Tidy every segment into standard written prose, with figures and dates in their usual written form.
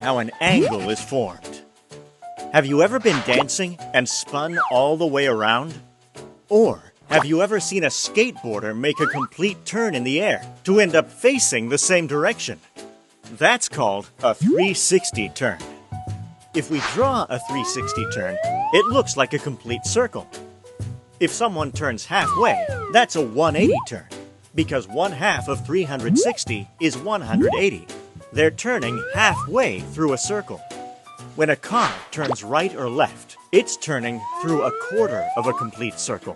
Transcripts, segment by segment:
how an angle is formed. Have you ever been dancing and spun all the way around? Or have you ever seen a skateboarder make a complete turn in the air to end up facing the same direction? That's called a 360 turn. If we draw a 360 turn, it looks like a complete circle. If someone turns halfway, that's a 180 turn, because 1/2 of 360 is 180. They're turning halfway through a circle. When a car turns right or left, it's turning through a quarter of a complete circle.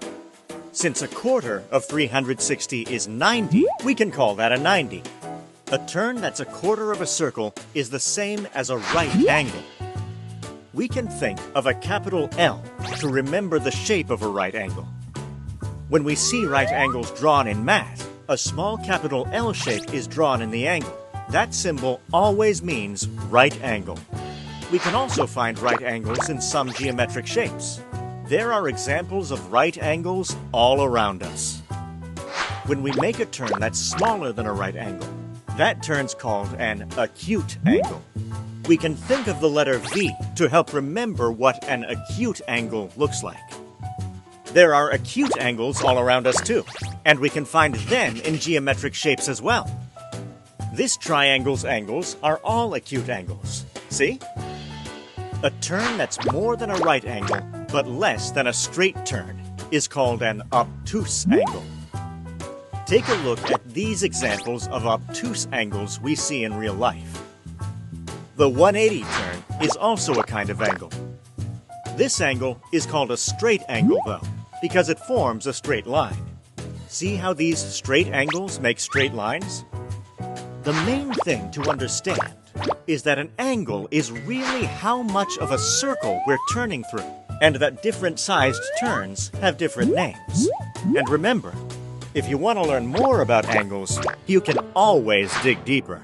Since a quarter of 360 is 90, we can call that a 90. A turn that's a quarter of a circle is the same as a right angle. We can think of a capital L to remember the shape of a right angle. When we see right angles drawn in math, a small capital L shape is drawn in the angle. That symbol always means right angle. We can also find right angles in some geometric shapes. There are examples of right angles all around us. When we make a turn that's smaller than a right angle, that turn's called an acute angle. We can think of the letter V to help remember what an acute angle looks like. There are acute angles all around us too, and we can find them in geometric shapes as well. This triangle's angles are all acute angles. See? A turn that's more than a right angle, but less than a straight turn, is called an obtuse angle. Take a look at these examples of obtuse angles we see in real life. The 180 turn is also a kind of angle. This angle is called a straight angle, though, because it forms a straight line. See how these straight angles make straight lines? The main thing to understand is that an angle is really how much of a circle we're turning through, and that different-sized turns have different names. And remember, if you want to learn more about angles, you can always dig deeper.